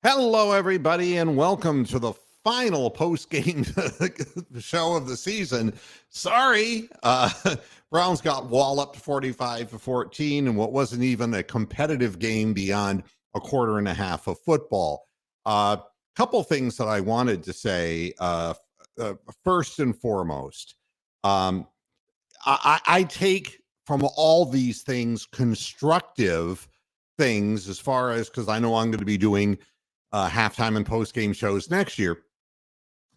Hello, everybody, and welcome to the final post-game show of the season. Sorry, Browns got walloped 45-14 in what wasn't even a competitive game beyond a quarter and a half of football. Couple things that I wanted to say. First and foremost, I take from all these things constructive things as far as, because I know I'm going to be doing halftime and post-game shows next year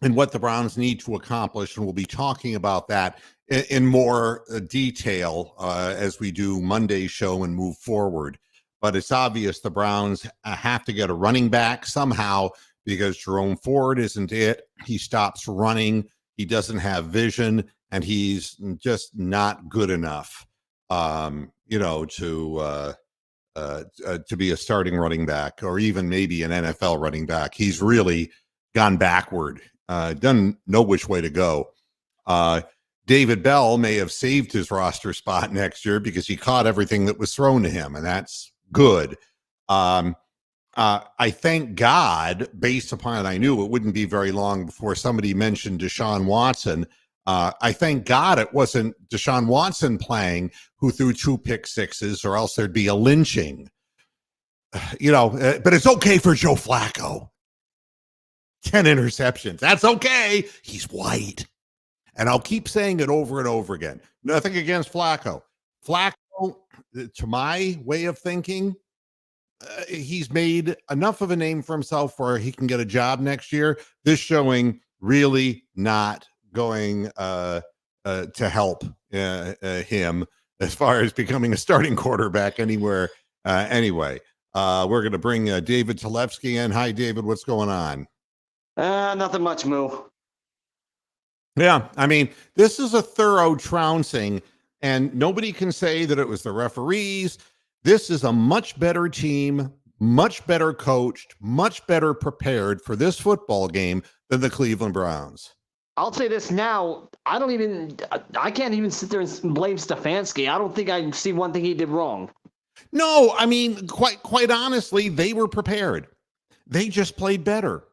and what the Browns need to accomplish. And we'll be talking about that in more detail as we do Monday's show and move forward. But it's obvious the Browns have to get a running back somehow because Jerome Ford isn't it. He stops running. He doesn't have vision, and he's just not good enough, to be a starting running back or even maybe an NFL running back. He's really gone backward, doesn't know which way to go. David Bell may have saved his roster spot next year because he caught everything that was thrown to him, and that's good. I thank God, based upon it, I knew it wouldn't be very long before somebody mentioned Deshaun Watson. I thank God it wasn't Deshaun Watson playing who threw 2 pick sixes, or else there'd be a lynching. But it's okay for Joe Flacco. 10 interceptions. That's okay. He's white. And I'll keep saying it over and over again. Nothing against Flacco. Flacco, to my way of thinking, he's made enough of a name for himself where he can get a job next year. This showing really not going to help him as far as becoming a starting quarterback anywhere. Anyway, we're going to bring David Talevsky in. Hi, David. What's going on? Nothing much, Moo. Yeah, I mean, this is a thorough trouncing, and nobody can say that it was the referees. This is a much better team, much better coached, much better prepared for this football game than the Cleveland Browns. I'll say this now. I can't even sit there and blame Stefanski. I don't think I see one thing he did wrong. No, I mean, quite honestly, they were prepared. They just played better.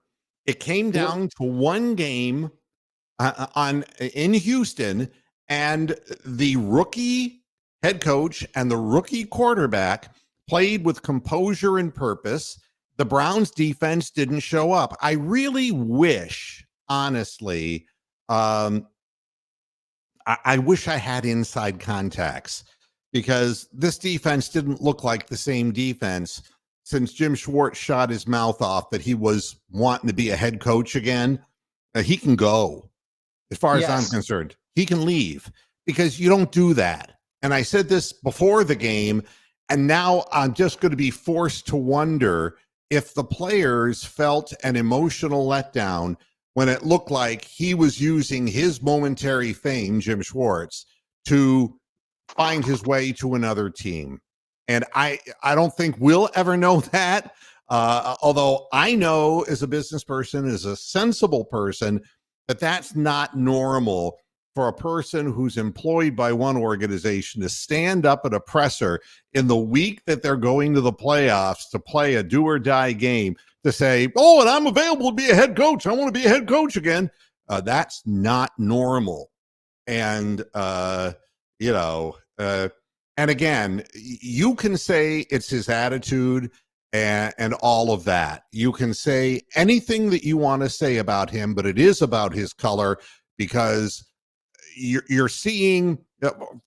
It came down to one game in Houston, and the rookie head coach and the rookie quarterback played with composure and purpose. The Browns defense didn't show up. I really wish, honestly, I wish I had inside contacts, because this defense didn't look like the same defense since Jim Schwartz shot his mouth off that he was wanting to be a head coach again. He can go. As far as I'm concerned, he can leave, because you don't do that. And I said this before the game, and now I'm just going to be forced to wonder if the players felt an emotional letdown when it looked like he was using his momentary fame, Jim Schwartz, to find his way to another team. And I don't think we'll ever know that, although I know as a business person, as a sensible person, that that's not normal for a person who's employed by one organization to stand up at a presser in the week that they're going to the playoffs to play a do or die game to say, oh, and I'm available to be a head coach. I want to be a head coach again. That's not normal. And, and again, you can say it's his attitude and all of that. You can say anything that you want to say about him, but it is about his color, because you're seeing,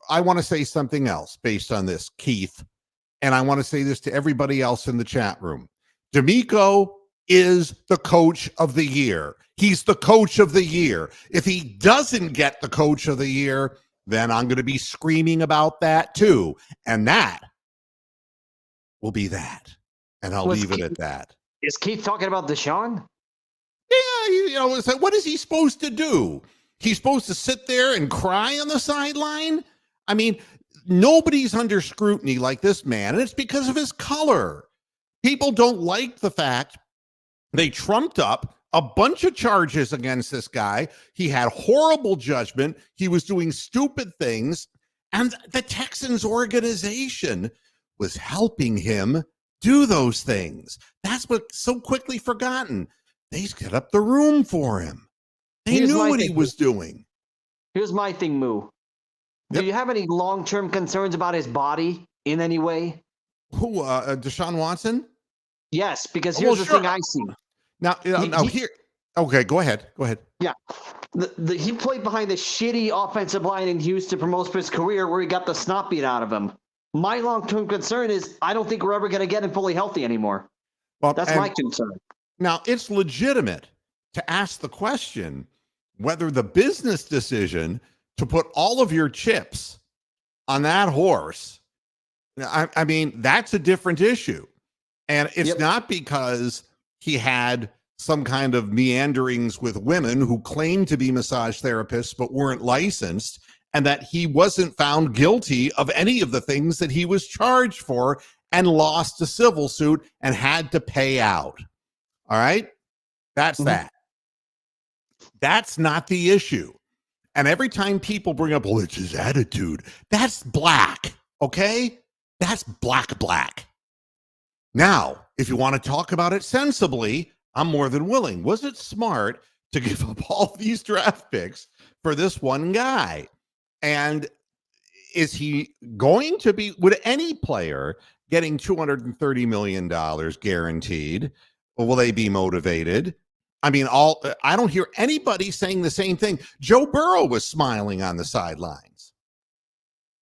I want to say something else based on this, Keith, and I want to say this to everybody else in the chat room. D'Amico is the coach of the year. He's the coach of the year. If he doesn't get the coach of the year, then I'm going to be screaming about that too. And that will be that. And I'll leave it at that. Is Keith talking about Deshaun? Yeah, what is he supposed to do? He's supposed to sit there and cry on the sideline? I mean, nobody's under scrutiny like this man, and it's because of his color. People don't like the fact they trumped up a bunch of charges against this guy. He had horrible judgment. He was doing stupid things, and the Texans organization was helping him do those things. That's what's so quickly forgotten. They set up the room for him. They knew what he was doing. Here's my thing, Moo. Do you have any long-term concerns about his body in any way? Who, Deshaun Watson? Yes, because here's the thing I see. Now, here. Okay, go ahead. Yeah. He played behind the shitty offensive line in Houston for most of his career where he got the snot beat out of him. My long-term concern is I don't think we're ever going to get him fully healthy anymore. Well, that's my concern. Now, it's legitimate to ask the question whether the business decision to put all of your chips on that horse, I mean, that's a different issue. And it's not because he had some kind of meanderings with women who claimed to be massage therapists but weren't licensed, and that he wasn't found guilty of any of the things that he was charged for and lost a civil suit and had to pay out. All right? That's that. That's not the issue. And every time people bring up, well, it's his attitude, that's black, okay? That's black. Now, if you want to talk about it sensibly, I'm more than willing. Was it smart to give up all these draft picks for this one guy? And is he going to be, would any player getting $230 million guaranteed, or will they be motivated? I mean, I don't hear anybody saying the same thing. Joe Burrow was smiling on the sidelines.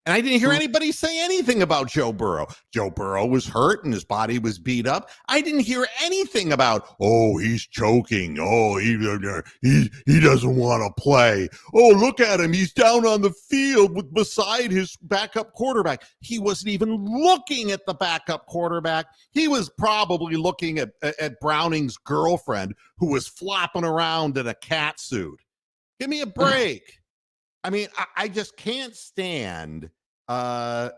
And I didn't hear anybody say anything about Joe Burrow. Joe Burrow was hurt and his body was beat up. I didn't hear anything about, oh, he's choking. Oh, he doesn't want to play. Oh, look at him. He's down on the field beside his backup quarterback. He wasn't even looking at the backup quarterback. He was probably looking at Browning's girlfriend who was flopping around in a cat suit. Give me a break. I mean, I just can't stand, the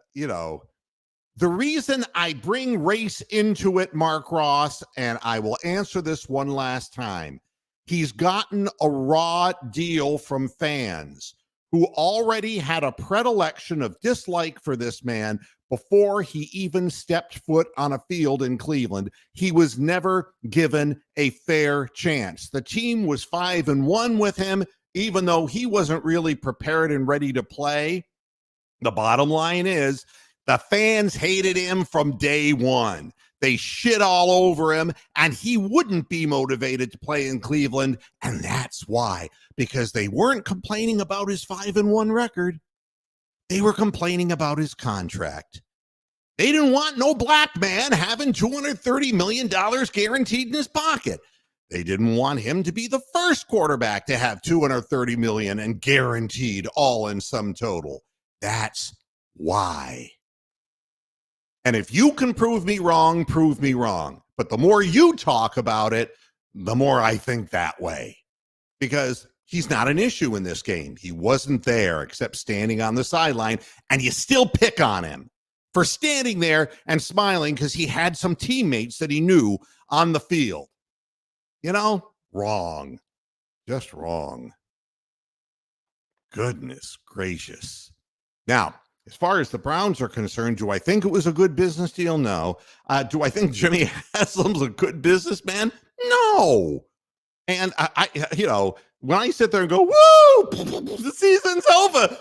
reason I bring race into it, Mark Ross, and I will answer this one last time. He's gotten a raw deal from fans who already had a predilection of dislike for this man before he even stepped foot on a field in Cleveland. He was never given a fair chance. The team was 5-1 with him, even though he wasn't really prepared and ready to play. The bottom line is the fans hated him from day one. They shit all over him, and he wouldn't be motivated to play in Cleveland. And that's why, because they weren't complaining about his 5-1 record. They were complaining about his contract. They didn't want no black man having $230 million guaranteed in his pocket. They didn't want him to be the first quarterback to have $230 million and guaranteed all in sum total. That's why. And if you can prove me wrong, prove me wrong. But the more you talk about it, the more I think that way. Because he's not an issue in this game. He wasn't there except standing on the sideline, and you still pick on him for standing there and smiling because he had some teammates that he knew on the field. Wrong. Just wrong. Goodness gracious. Now, as far as the Browns are concerned, do I think it was a good business deal? No. Do I think Jimmy Haslam's a good businessman? No. And I when I sit there and go, woo, the season's over.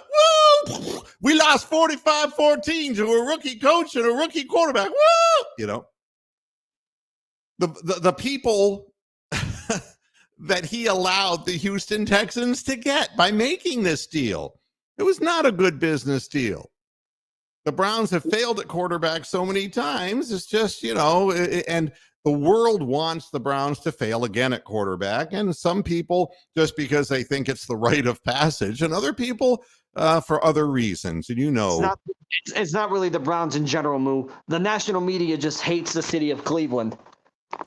Woo, we lost 45-14 to a rookie coach and a rookie quarterback. Woo, the people that he allowed the Houston Texans to get by making this deal. It was not a good business deal. The Browns have failed at quarterback so many times. It's just, and the world wants the Browns to fail again at quarterback. And some people, just because they think it's the rite of passage, and other people for other reasons. And it's not really the Browns in general, Moo. The national media just hates the city of Cleveland.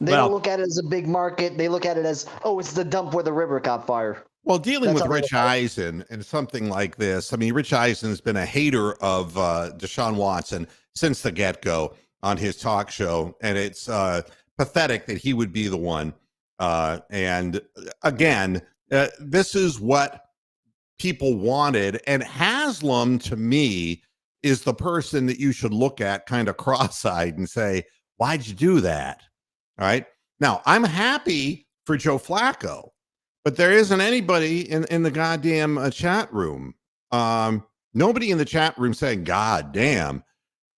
They don't look at it as a big market. They look at it as, it's the dump where the river caught fire. Well, dealing with Rich Eisen and something like this, I mean, Rich Eisen has been a hater of Deshaun Watson since the get-go on his talk show, and it's pathetic that he would be the one. And again, this is what people wanted, and Haslam, to me, is the person that you should look at kind of cross-eyed and say, Why'd you do that? All right. Now, I'm happy for Joe Flacco, but there isn't anybody in the goddamn chat room. Nobody in the chat room saying, God damn,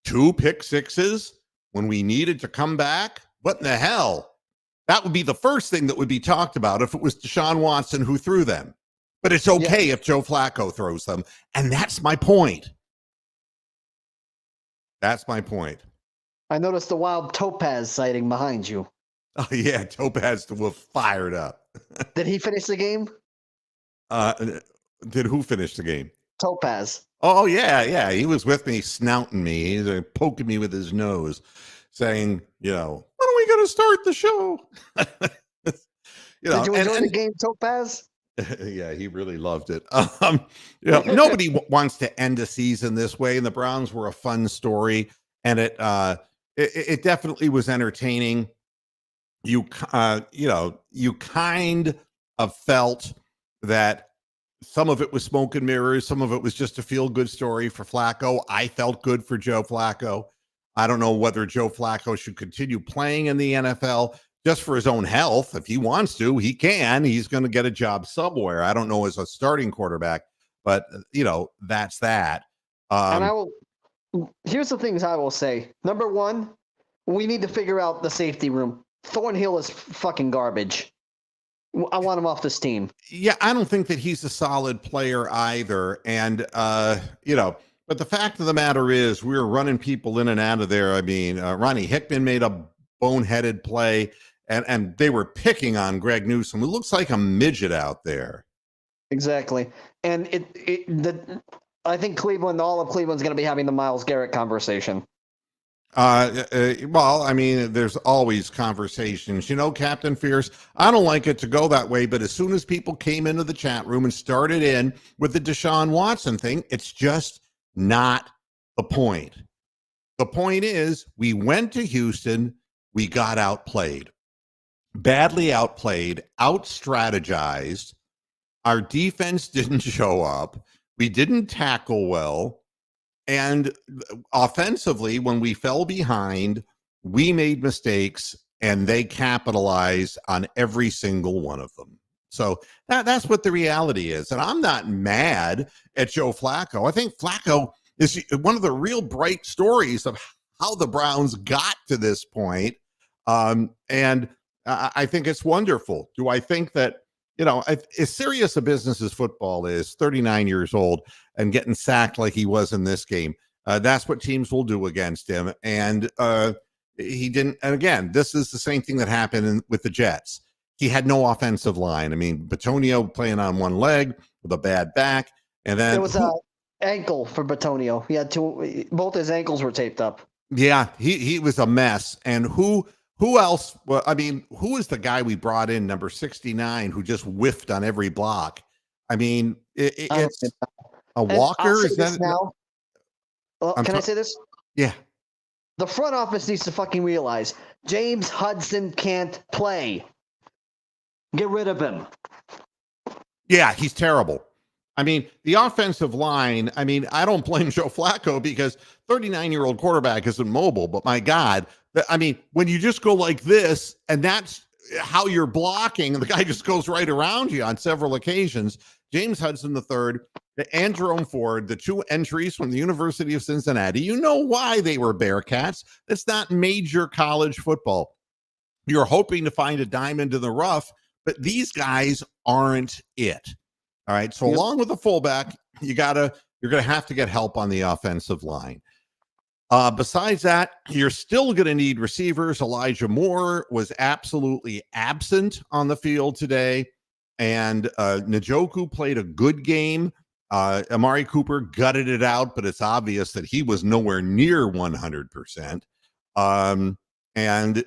2 pick sixes when we needed to come back? What in the hell? That would be the first thing that would be talked about if it was Deshaun Watson who threw them. But it's okay if Joe Flacco throws them. And that's my point. That's my point. I noticed the wild topaz sighting behind you. Oh, yeah. Topaz was fired up. Did he finish the game? Did who finish the game? Topaz. Oh, yeah. He was with me, snouting me. He's poking me with his nose, saying, when are we going to start the show? Did you enjoy the game, Topaz? Yeah, he really loved it. Nobody wants to end a season this way, and the Browns were a fun story, and it definitely was entertaining. You kind of felt that some of it was smoke and mirrors, some of it was just a feel-good story for Flacco. I felt good for Joe Flacco. I don't know whether Joe Flacco should continue playing in the NFL just for his own health. If he wants to, he can. He's going to get a job somewhere. I don't know as a starting quarterback, but that's that. And here's the things I will say. Number one, we need to figure out the safety room. Thornhill is fucking garbage. I want him off this team. Yeah, I don't think that he's a solid player either. And, but the fact of the matter is we were running people in and out of there. I mean, Ronnie Hickman made a boneheaded play, and they were picking on Greg Newsome. It looks like a midget out there. Exactly. And I think all of Cleveland's going to be having the Myles Garrett conversation. Well, I mean, there's always conversations, Captain Fierce. I don't like it to go that way, but as soon as people came into the chat room and started in with the Deshaun Watson thing, it's just not the point. The point is we went to Houston, we got outplayed, badly outplayed, out-strategized. Our defense didn't show up. We didn't tackle well. And offensively, when we fell behind, we made mistakes, and they capitalized on every single one of them. So that's what the reality is. And I'm not mad at Joe Flacco. I think Flacco is one of the real bright stories of how the Browns got to this point. And I think it's wonderful. Do I think that, as serious a business as football is, 39 years old and getting sacked like he was in this game, that's what teams will do against him. And he didn't. And again, this is the same thing that happened with the Jets. He had no offensive line. I mean, Batonio playing on one leg with a bad back. And then it was an ankle for Batonio. He had both his ankles were taped up. Yeah, he was a mess. And who else? Well, I mean, who is the guy we brought in, number 69, who just whiffed on every block? I mean, it's a Walker. Is that now? Can I say this? Yeah. The front office needs to fucking realize James Hudson can't play. Get rid of him. Yeah, he's terrible. I mean, the offensive line, I mean, I don't blame Joe Flacco because 39-year-old quarterback isn't mobile, but my God, I mean, when you just go like this and that's how you're blocking, and the guy just goes right around you on several occasions. James Hudson III and Jerome Ford, the two entries from the University of Cincinnati, you know why they were Bearcats. It's not major college football. You're hoping to find a diamond in the rough, but these guys aren't it. All right. So along with the fullback, you're going to have to get help on the offensive line. Besides that, you're still going to need receivers. Elijah Moore was absolutely absent on the field today. And Njoku played a good game. Amari Cooper gutted it out, but it's obvious that he was nowhere near 100%. And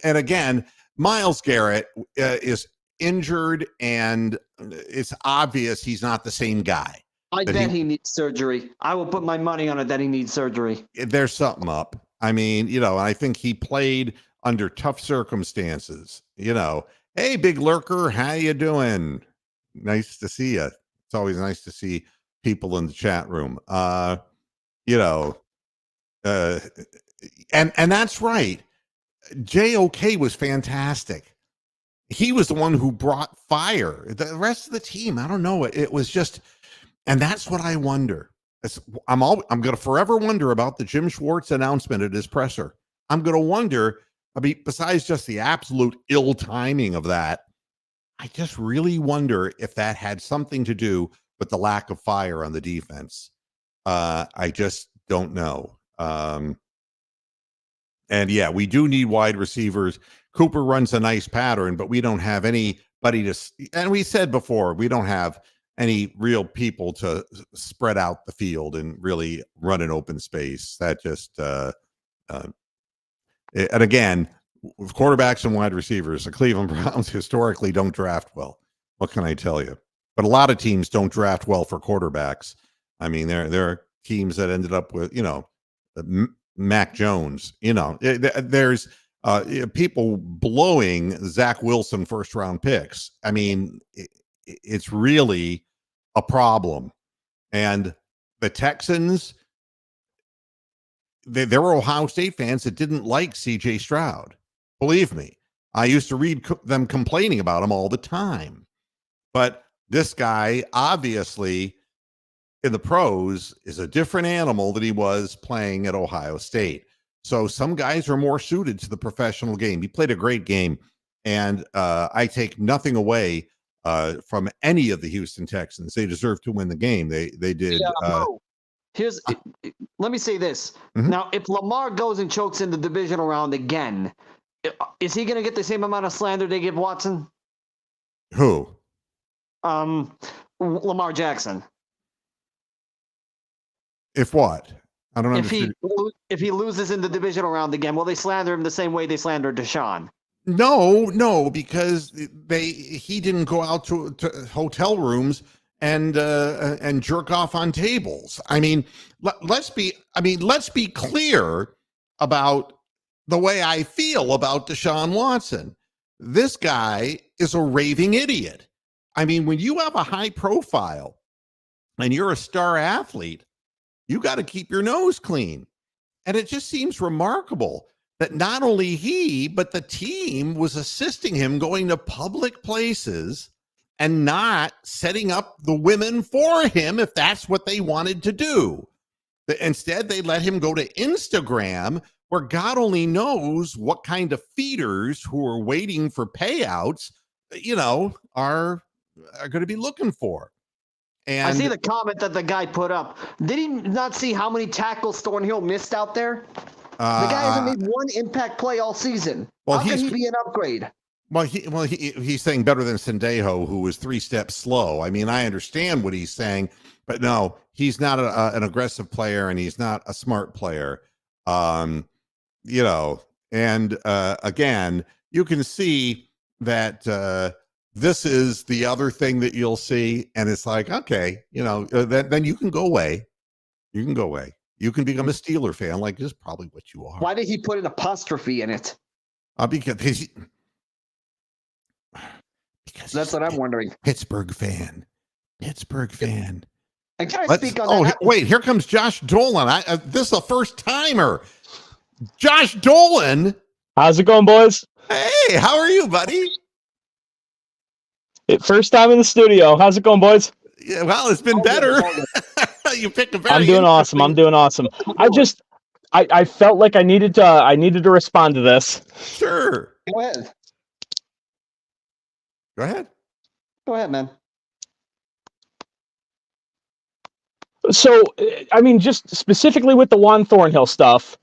again, Myles Garrett is injured, and it's obvious he's not the same guy. I bet he needs surgery. I will put my money on it that he needs surgery. There's something up. I mean, I think he played under tough circumstances. Hey, big lurker, how you doing? Nice to see you. It's always nice to see people in the chat room. And that's right. JOK was fantastic. He was the one who brought fire. The rest of the team, I don't know. It was just, and that's what I wonder. I'm going to forever wonder about the Jim Schwartz announcement at his presser. I'm going to wonder, I mean, besides just the absolute ill timing of that, I just really wonder if that had something to do with the lack of fire on the defense. I just don't know. And yeah, we do need wide receivers. Cooper runs a nice pattern, but we don't have anybody to, and we said before, we don't have any real people to spread out the field and really run an open space. That just, and again, with quarterbacks and wide receivers, the Cleveland Browns historically don't draft well. What can I tell you? But a lot of teams don't draft well for quarterbacks. I mean, there are teams that ended up with, Mac Jones, there's people blowing Zach Wilson first round picks. I mean, it's really a problem. And the Texans, there were Ohio State fans that didn't like CJ Stroud. Believe me, I used to read them complaining about him all the time. But this guy, obviously, in the pros, is a different animal than he was playing at Ohio State. So some guys are more suited to the professional game. He played a great game, and I take nothing away from any of the Houston Texans. They deserve to win the game. They did. Yeah, let me say this. Mm-hmm. Now, if Lamar goes and chokes in the divisional round again, is he going to get the same amount of slander they give Watson? Who? Lamar Jackson. If what? I don't understand. If he loses in the divisional round again, will they slander him the same way they slandered Deshaun? No, because he didn't go out to hotel rooms and jerk off on tables. I mean, let's be clear about the way I feel about Deshaun Watson. This guy is a raving idiot. I mean, when you have a high profile and you're a star athlete, you got to keep your nose clean. And it just seems remarkable that not only he, but the team was assisting him going to public places and not setting up the women for him if that's what they wanted to do. Instead, they let him go to Instagram, where God only knows what kind of feeders who are waiting for payouts, are going to be looking for. And I see the comment that the guy put up. Did he not see how many tackles Thornhill missed out there? The guy hasn't made one impact play all season. How can he be an upgrade? Well, he's saying better than Sendejo, who was 3 steps slow. I mean, I understand what he's saying, but no, he's not an aggressive player, and he's not a smart player. And again, you can see that this is the other thing that you'll see, and it's like, okay, then you can go away. You can go away. You can become a Steeler fan, like this is probably what you are. Why did he put an apostrophe in it? Because that's what I'm wondering. Pittsburgh fan. And can I speak on that? Wait, here comes Josh Dolan. This is a first timer. Josh Dolan. How's it going, boys? Hey, how are you, buddy? First time in the studio. How's it going, boys? Yeah, well, it's been better. You picked a very. I'm doing awesome. I felt like I needed to respond to this. Sure. Go ahead. Go ahead, man. So, I mean, just specifically with the Juan Thornhill stuff,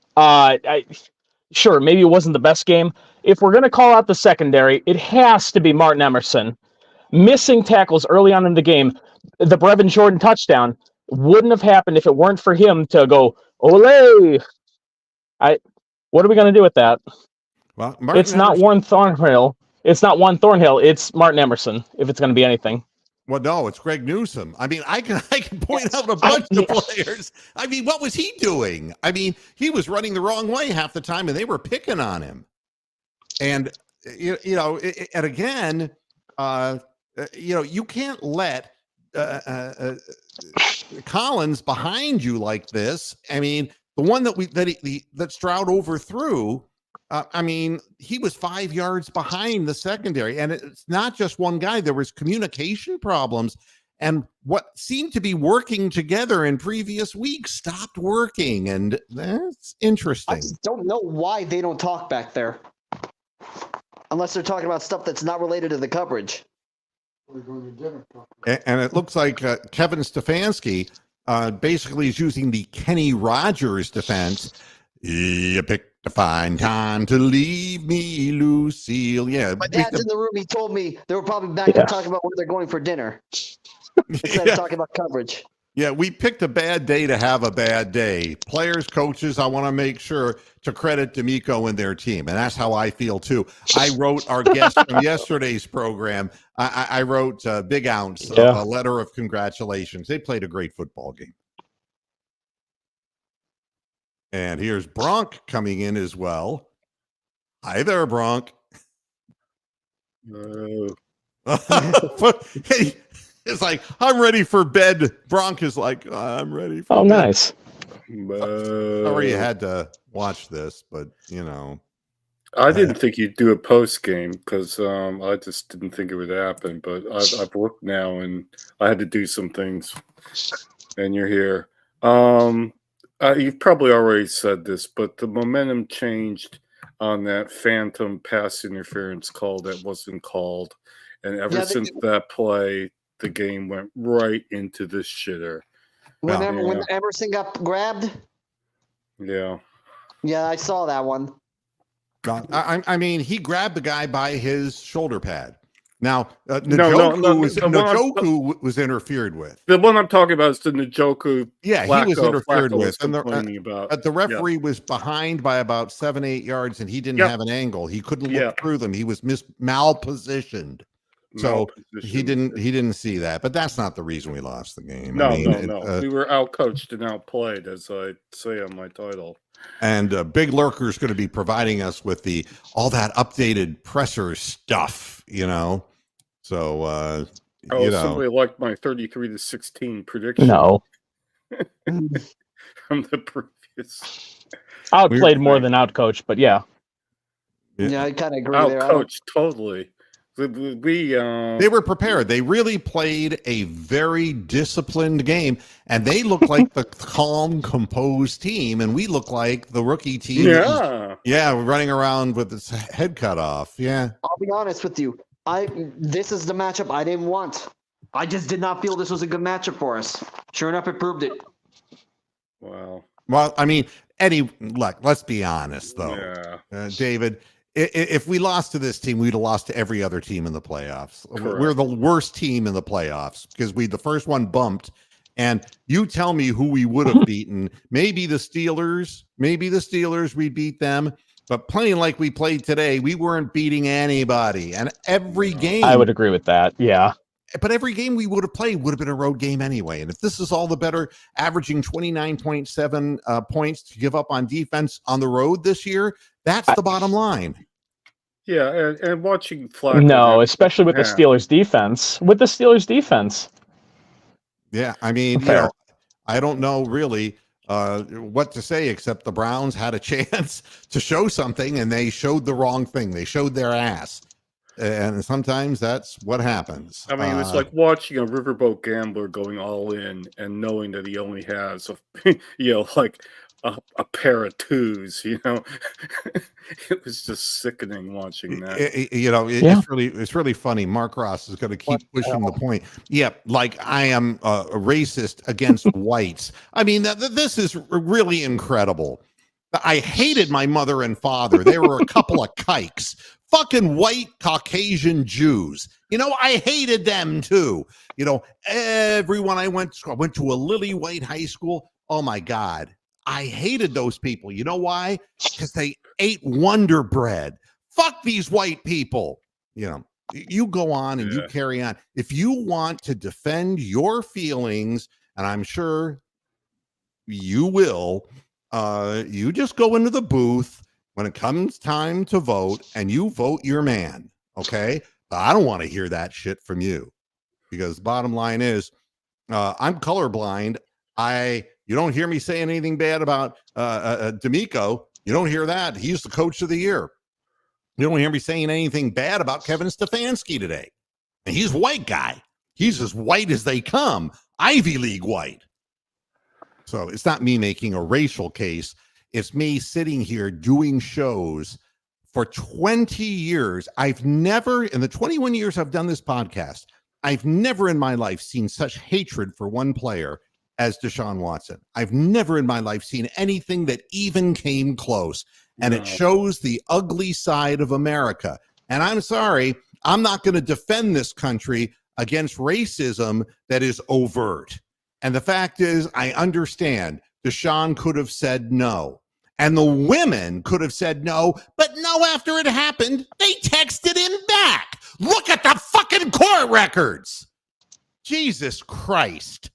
sure, maybe it wasn't the best game. If we're going to call out the secondary, it has to be Martin Emerson. Missing tackles early on in the game, the Brevin Jordan touchdown wouldn't have happened if it weren't for him to go, ole. What are we going to do with that? Well, it's not Juan Thornhill. It's not Juan Thornhill. It's Martin Emerson, if it's going to be anything. Well, no, it's Greg Newsome. I mean, I can point out a bunch of players. I mean, what was he doing? I mean, he was running the wrong way half the time, and they were picking on him. And and again, you can't let Collins behind you like this. I mean, the one that Stroud overthrew, I mean, he was 5 yards behind the secondary, and it's not just one guy. There was communication problems, and what seemed to be working together in previous weeks stopped working, and that's I interesting. just don't know why they don't talk back there, unless they're talking about stuff that's not related to the coverage. And it looks like Kevin Stefanski basically is using the Kenny Rogers defense. You picked a fine time to leave me, Lucille. Yeah, My dad's in the room. He told me they were probably back there talking about where they're going for dinner instead of talking about coverage. Yeah, we picked a bad day to have a bad day. Players, coaches, I want to make sure to credit D'Amico and their team. And that's how I feel, too. I wrote our guest from yesterday's program. I wrote Big Ounce a letter of congratulations. They played a great football game. And here's Bronk coming in as well. Hi there, Bronk. Hey, it's like, I'm ready for bed. Bronk is like, I'm ready for bed. Nice. Sorry you had to watch this, but, I didn't think you'd do a post game because I just didn't think it would happen. But I've looked now, and I had to do some things, and you're here. You've probably already said this, but the momentum changed on that phantom pass interference call that wasn't called. And ever since that play, the game went right into this shitter. When Emerson got grabbed? Yeah. Yeah, I saw that one. I mean, he grabbed the guy by his shoulder pad. Now, Njoku was interfered with. The one I'm talking about is the Njoku. Yeah, he was interfered with. And the referee was behind by about 7-8 yards, and he didn't have an angle. He couldn't look through them. He was malpositioned. So he didn't see that. But that's not the reason we lost the game. No. We were outcoached and outplayed, as I say on my title. And Big Lurker is going to be providing us with all that updated presser stuff, So, somebody liked my 33-16 prediction. No. From the previous. Outplayed more than outcoached, but yeah. Yeah, I kind of agree there. Outcoached, totally. They were prepared. They really played a very disciplined game, and they looked like the calm, composed team, and we look like the rookie team. Running around with its head cut off. Yeah, I'll be honest with you. This is the matchup I didn't want. I just did not feel this was a good matchup for us. Sure enough, it proved it. Wow. Well, I mean, Eddie, look, let's be honest, though. David, if we lost to this team, we'd have lost to every other team in the playoffs. Correct. We're the worst team in the playoffs because the first one bumped. And you tell me who we would have beaten. Maybe the Steelers, we beat them. But playing like we played today, we weren't beating anybody. And every game. I would agree with that. Yeah. But every game we would have played would have been a road game anyway. And if this is all the better, averaging 29.7 points to give up on defense on the road this year, that's the bottom line. Yeah, and watching Flacco. No, especially with the Steelers defense. Yeah, I mean, I don't know really what to say except the Browns had a chance to show something, and they showed the wrong thing. They showed their ass. And sometimes that's what happens. I mean, it was like watching a riverboat gambler going all in and knowing that he only has, like a pair of twos. It was just sickening watching that. It's really funny. Mark Ross is going to keep pushing the point. Yeah, like I am a racist against whites. I mean, this is really incredible. I hated my mother and father. They were a couple of kikes. Fucking white Caucasian Jews. I hated them too. Everyone I went to a lily white high school. Oh my God. I hated those people. You know why? Because they ate Wonder Bread. Fuck these white people. You go on and you carry on. If you want to defend your feelings, and I'm sure you will, you just go into the booth when it comes time to vote and you vote your man. Okay. But I don't want to hear that shit from you because the bottom line is I'm colorblind. You don't hear me say anything bad about D'Amico, You don't hear that. He's the coach of the year. You don't hear me saying anything bad about Kevin Stefanski today. And he's a white guy. He's as white as they come, Ivy League white. So it's not me making a racial case. It's me sitting here doing shows for 20 years. I've never, in the 21 years I've done this podcast, I've never in my life seen such hatred for one player as Deshaun Watson. I've never in my life seen anything that even came close. And it shows the ugly side of America. And I'm sorry, I'm not going to defend this country against racism that is overt. And the fact is, I understand Deshaun could have said no. And the women could have said no, but no, after it happened, they texted him back. Look at the fucking court records. Jesus Christ.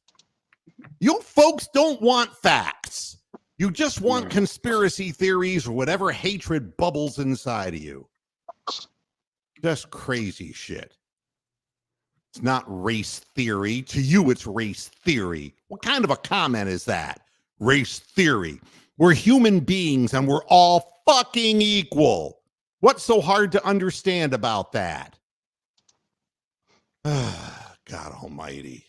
You folks don't want facts. You just want conspiracy theories or whatever hatred bubbles inside of you. Just crazy shit. It's not race theory. To you, it's race theory. What kind of a comment is that? Race theory. We're human beings and we're all fucking equal. What's so hard to understand about that? God almighty.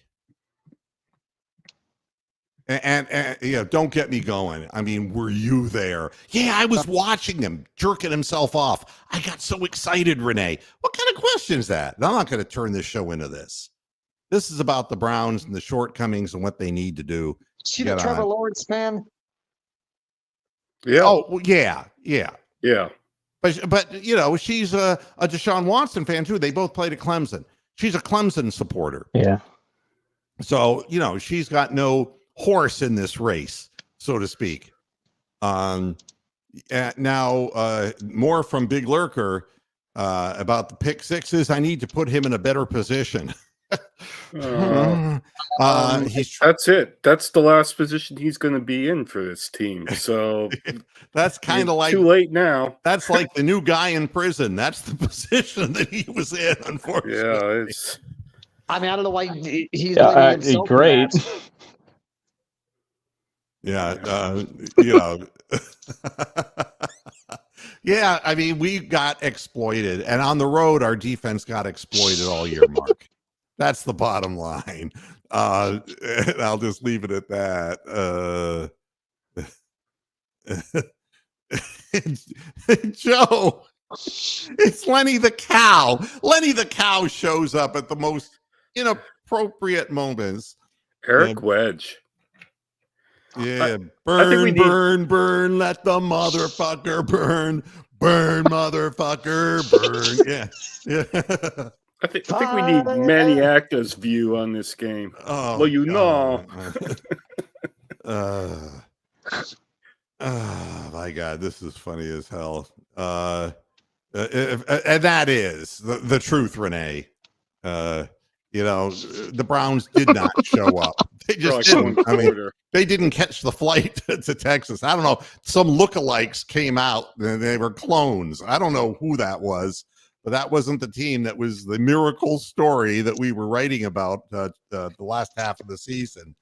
And you know, don't get me going. I mean, were you there? Yeah, I was watching him jerking himself off. I got so excited, Renee. What kind of question is that? I'm not going to turn this show into this. This is about the Browns and the shortcomings and what they need to do. See the Trevor Lawrence fan? Yeah. Oh, well, yeah. Yeah. But you know, she's a Deshaun Watson fan too. They both played at Clemson. She's a Clemson supporter. Yeah. So, you know, she's got no horse in this race, so to speak. Now, more from Big Lurker about the pick sixes. I need to put him in a better position. That's it. That's the last position he's going to be in for this team. So that's kind of like too late now. That's like the new guy in prison. That's the position that he was in, unfortunately. Yeah, it's. I mean, I don't know why he's blaming himself great. for that. Yeah, you know. Yeah, I mean, we got exploited, and on the road, our defense got exploited all year, Mark. That's the bottom line. And I'll just leave it at that. Joe, it's Lenny the cow. Lenny the cow shows up at the most inappropriate moments. Eric Wedge. Yeah, burn, let the motherfucker burn, motherfucker, burn. Yeah. I think we need Manny Acta's view on this game. Oh, well, you know. My God, this is funny as hell. And that is the truth, Renee. You know, the Browns did not show up. They just didn't. I mean, they didn't catch the flight to Texas. I don't know. Some lookalikes came out and they were clones. I don't know who that was, but that wasn't the team that was the miracle story that we were writing about the last half of the season.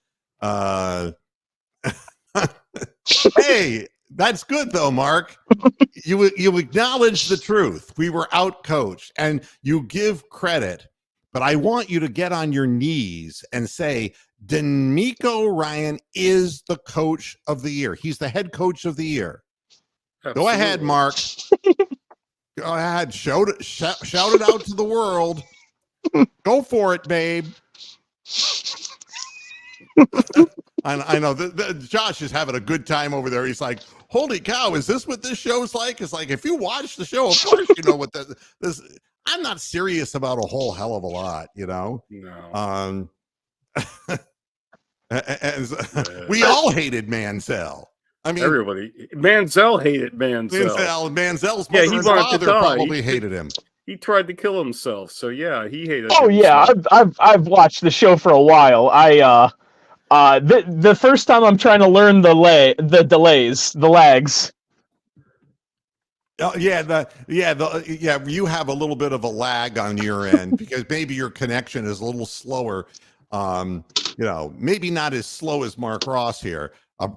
Hey, that's good though, Mark. You acknowledge the truth. We were outcoached, and you give credit. But I want you to get on your knees and say, DeMeco Ryan is the coach of the year. He's the head coach of the year. Absolutely. Go ahead, Mark. Go ahead. Shout it out to the world. Go for it, babe. I know Josh is having a good time over there. He's like, holy cow, is this what this show's like? It's like, if you watch the show, of course you know what this. I'm not serious about a whole hell of a lot, you know. No. We all hated Mansell. I mean, everybody. Manziel hated Manziel. Manziel's mother and father probably hated him. He tried to kill himself, so yeah, he hated. Oh himself. Yeah, I've watched the show for a while. The first time I'm trying to learn the lags. Oh, you have a little bit of a lag on your end because maybe your connection is a little slower. Maybe not as slow as Mark Ross here.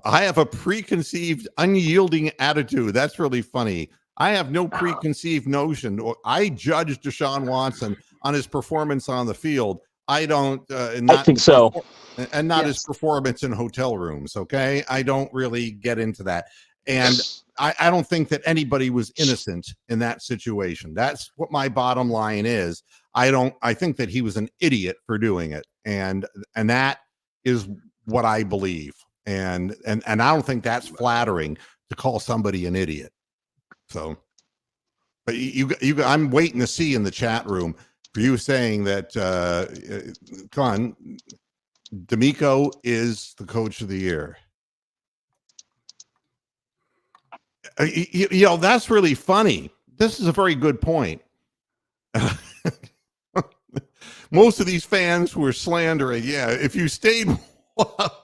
I have a preconceived, unyielding attitude. That's really funny. I have no preconceived notion. I judge Deshaun Watson on his performance on the field. I don't. I think so. And not his Yes. performance in hotel rooms. Okay, I don't really get into that, and I don't think that anybody was innocent in that situation. That's what my bottom line is. I think that he was an idiot for doing it, and that is what I believe. And I don't think that's flattering to call somebody an idiot. So, but I'm waiting to see in the chat room for you saying that Con D'Amico is the coach of the year. You know, that's really funny. This is a very good point. Most of these fans were slandering, yeah, if you stayed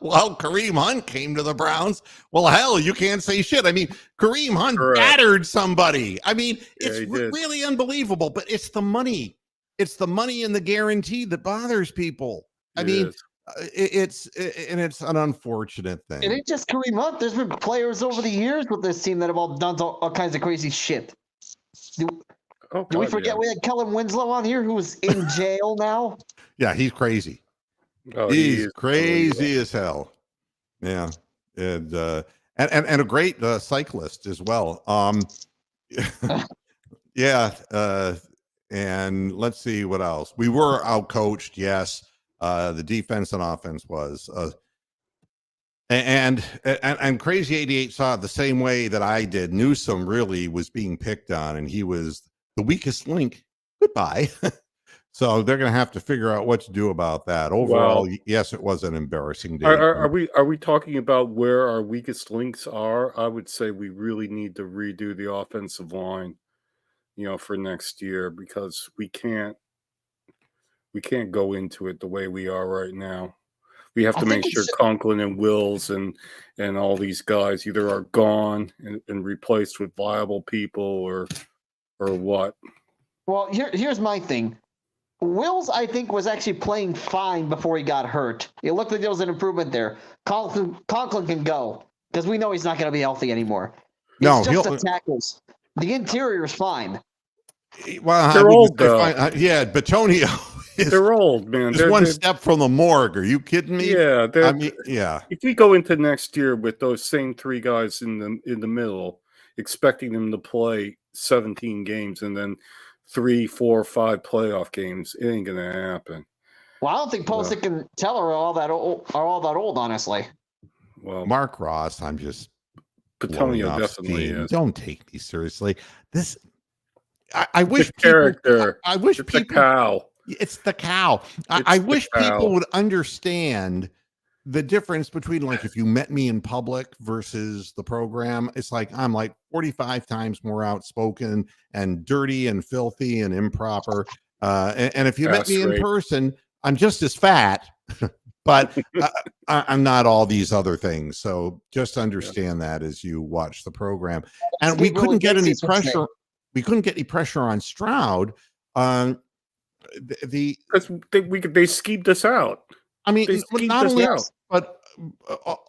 while Kareem Hunt came to the Browns, well, hell, you can't say shit. I mean, Kareem Hunt battered somebody. I mean, it's really unbelievable, but it's the money. It's the money and the guarantee that bothers people. I mean, it's an unfortunate thing. It ain't just Kareem Hunt. There's been players over the years with this team that have all done all kinds of crazy shit. Do we forget we had Kellen Winslow on here who's in jail now? Yeah, he's crazy. Oh, he's crazy as hell. Yeah, and a great cyclist as well. Yeah, and let's see what else. We were outcoached. Yes, the defense and offense was. And Crazy 88 saw it the same way that I did. Newsom really was being picked on, and he was the weakest link. Goodbye. So they're going to have to figure out what to do about that. Overall, yes, it was an embarrassing day. Are we talking about where our weakest links are? I would say we really need to redo the offensive line, for next year, because we can't go into it the way we are right now. We have to make sure Conklin and Wills and all these guys either are gone and replaced with viable people or what. Well, here's my thing. Wills, I think, was actually playing fine before he got hurt. It looked like there was an improvement there. Conklin can go because we know he's not going to be healthy anymore. It's just the tackles. The interior is fine. Well, they're old, though. Yeah, Batonio. They're old, man. They're one step from the morgue. Are you kidding me? Yeah, I mean, yeah. If we go into next year with those same three guys in the middle, expecting them to play 17 games and then 3, 4, 5 playoff games, it ain't gonna happen. Well, I don't think Posick and Teller are all that old, honestly. Well, Mark Ross, I'm just Batonio definitely is. Don't take me seriously. This, I wish character. I wish it's people. The cow. It's the cow. I wish people would understand the difference between, like, if you met me in public versus the program. It's like I'm like 45 times more outspoken and dirty and filthy and improper. And if you met me in person, I'm just as fat, but I'm not all these other things. So just understand that as you watch the program. And we couldn't get any pressure. We couldn't get any pressure on Stroud. Because they schemed us out. I mean, not only us, but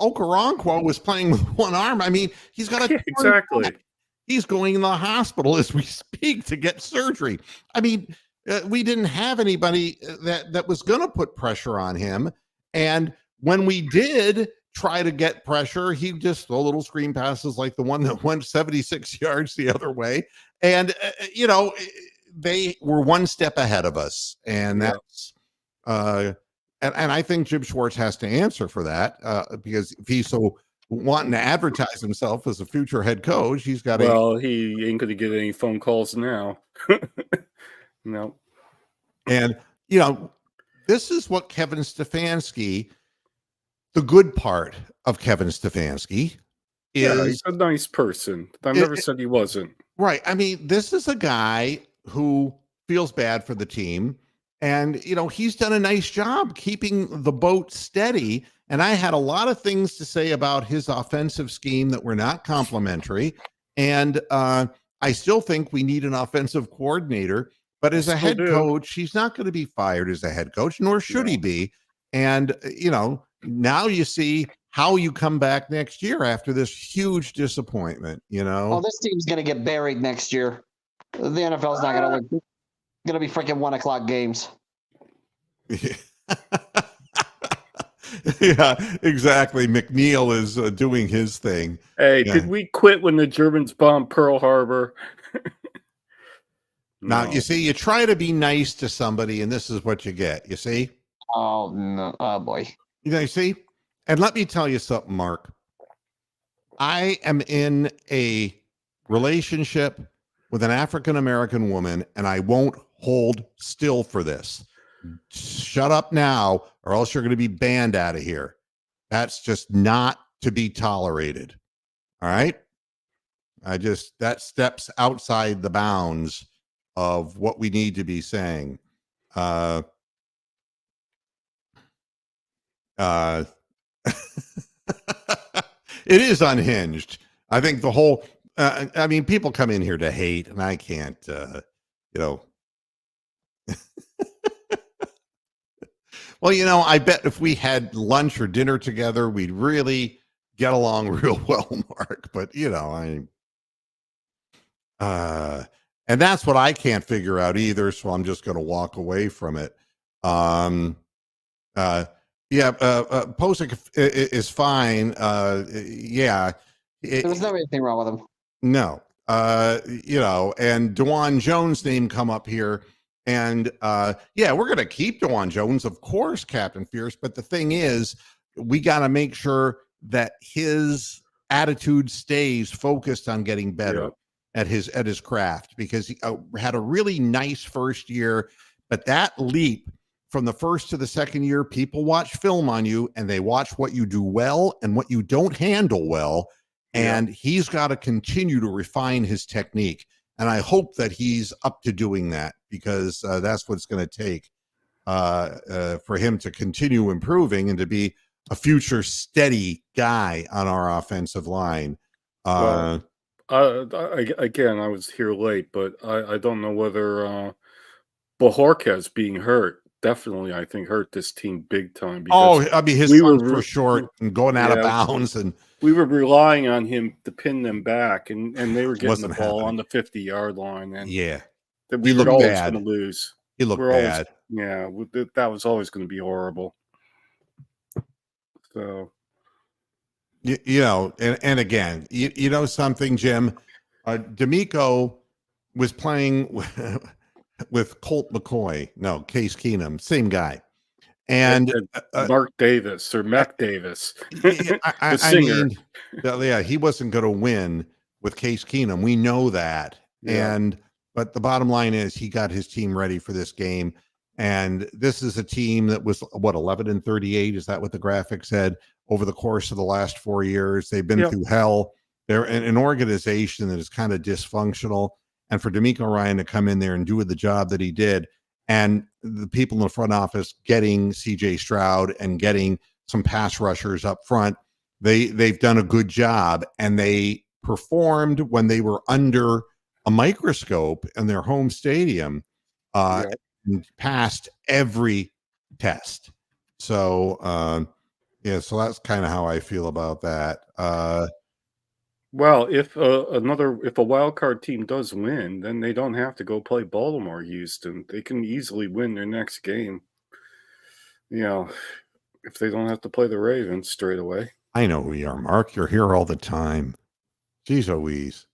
Okoronkwo was playing with one arm. I mean, he's got exactly. He's going in the hospital as we speak to get surgery. I mean, we didn't have anybody that was going to put pressure on him. And when we did try to get pressure, he just throw little screen passes like the one that went 76 yards the other way. And, they were one step ahead of us. And that's, and I think Jim Schwartz has to answer for that because if he's so wanting to advertise himself as a future head coach, he's got he ain't going to get any phone calls now. No. And, this is what Kevin Stefanski, the good part of Kevin Stefanski is. He's a nice person. I never said he wasn't. Right. I mean, this is a guy who feels bad for the team. And, he's done a nice job keeping the boat steady. And I had a lot of things to say about his offensive scheme that were not complimentary. And I still think we need an offensive coordinator. But as a head coach, he's not going to be fired as a head coach, nor should he be. And, now you see how you come back next year after this huge disappointment. Oh, this team's gonna get buried next year. The NFL's not gonna win. Gonna be freaking 1:00 games. Yeah, exactly. McNeil is doing his thing. Hey, Yeah. did we quit when the Germans bombed Pearl Harbor? Now, No. you see, you try to be nice to somebody, and this is what you get. You see? Oh no! Oh boy! You see? And let me tell you something, Mark. I am in a relationship with an African American woman, and I won't hold still for this. Shut up now, or else you're going to be banned out of here. That's just not to be tolerated. All right? That steps outside the bounds of what we need to be saying. It is unhinged. I think the whole, I mean, people come in here to hate, and I can't, Well, I bet if we had lunch or dinner together, we'd really get along real well, Mark. But, and that's what I can't figure out either. So I'm just going to walk away from it. Posick is fine. Yeah. There was never anything wrong with him. No. And DeJuan Jones' name come up here. And we're going to keep DeJuan Jones, of course, Captain Fierce. But the thing is, we got to make sure that his attitude stays focused on getting better at his craft, because he had a really nice first year. But that leap from the first to the second year, people watch film on you, and they watch what you do well and what you don't handle well. And he's got to continue to refine his technique. And I hope that he's up to doing that, because that's what it's going to take for him to continue improving and to be a future steady guy on our offensive line. Again, I was here late, but I don't know whether Bajorquez being hurt definitely, I think, hurt this team big time. His runs were short and going out of bounds, and we were relying on him to pin them back, and they were getting the ball on the 50-yard line, and we were always going to lose. He looked bad. That was always going to be horrible. So, and again, you know something, Jim, D'Amico was playing with Colt McCoy. No, Case Keenum, same guy. And Mark Davis or Mac Davis, the singer. He wasn't going to win with Case Keenum. We know that. But the bottom line is he got his team ready for this game. And this is a team that was 11-38. Is that what the graphic said? Over the course of the last 4 years, they've been through hell. They're an organization that is kind of dysfunctional. And for D'Amico Ryan to come in there and do the job that he did, and the people in the front office getting CJ Stroud and getting some pass rushers up front, they've done a good job, and they performed when they were under a microscope in their home stadium, and passed every test. So, so that's kind of how I feel about that. Well, if a wild card team does win, then they don't have to go play Baltimore, Houston. They can easily win their next game. If they don't have to play the Ravens straight away. I know who you are, Mark. You're here all the time. Jeez Louise.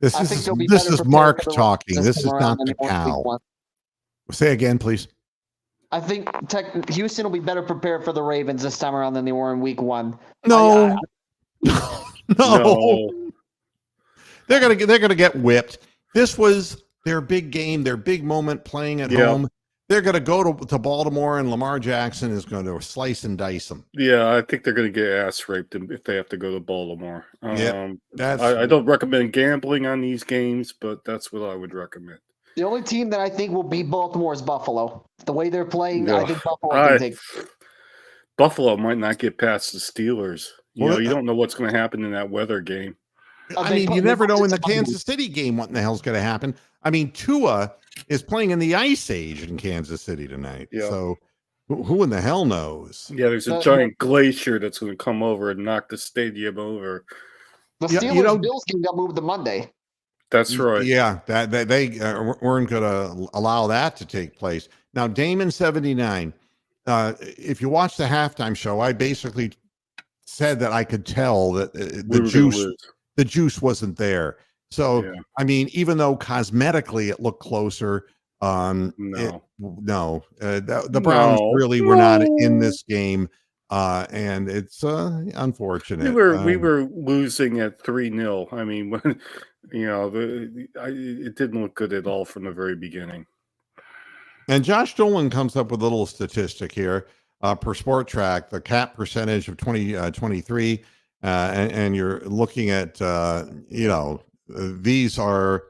This is Mark talking. This is not the cow. Say again, please. I think Houston will be better prepared for the Ravens this time around than they were in week 1. No. No. They're gonna get whipped. This was their big game, their big moment playing at home. They're gonna go to Baltimore, and Lamar Jackson is going to slice and dice them. Yeah, I think they're gonna get ass raped if they have to go to Baltimore. I don't recommend gambling on these games, but that's what I would recommend. The only team that I think will beat Baltimore is Buffalo. The way they're playing, I think Buffalo can take. Buffalo might not get past the Steelers. You don't know what's going to happen in that weather game. I mean, you never know in the Kansas City game what in the hell's going to happen. I mean, Tua is playing in the Ice Age in Kansas City tonight. So Who in the hell knows? Yeah, there's a giant glacier that's going to come over and knock the stadium over. The Steelers-Bills game got moved to Monday. That's right. Yeah, that they weren't going to allow that to take place. Now, Damon 79. If you watch the halftime show, I basically said that I could tell that the juice wasn't there. So, yeah. I mean, even though cosmetically it looked closer, the Browns really were not in this game, and it's unfortunate. We were losing at 3-0. I mean, when it didn't look good at all from the very beginning. And Josh Dolan comes up with a little statistic here per Sport Track, the cap percentage of 2023, and you're looking at these are.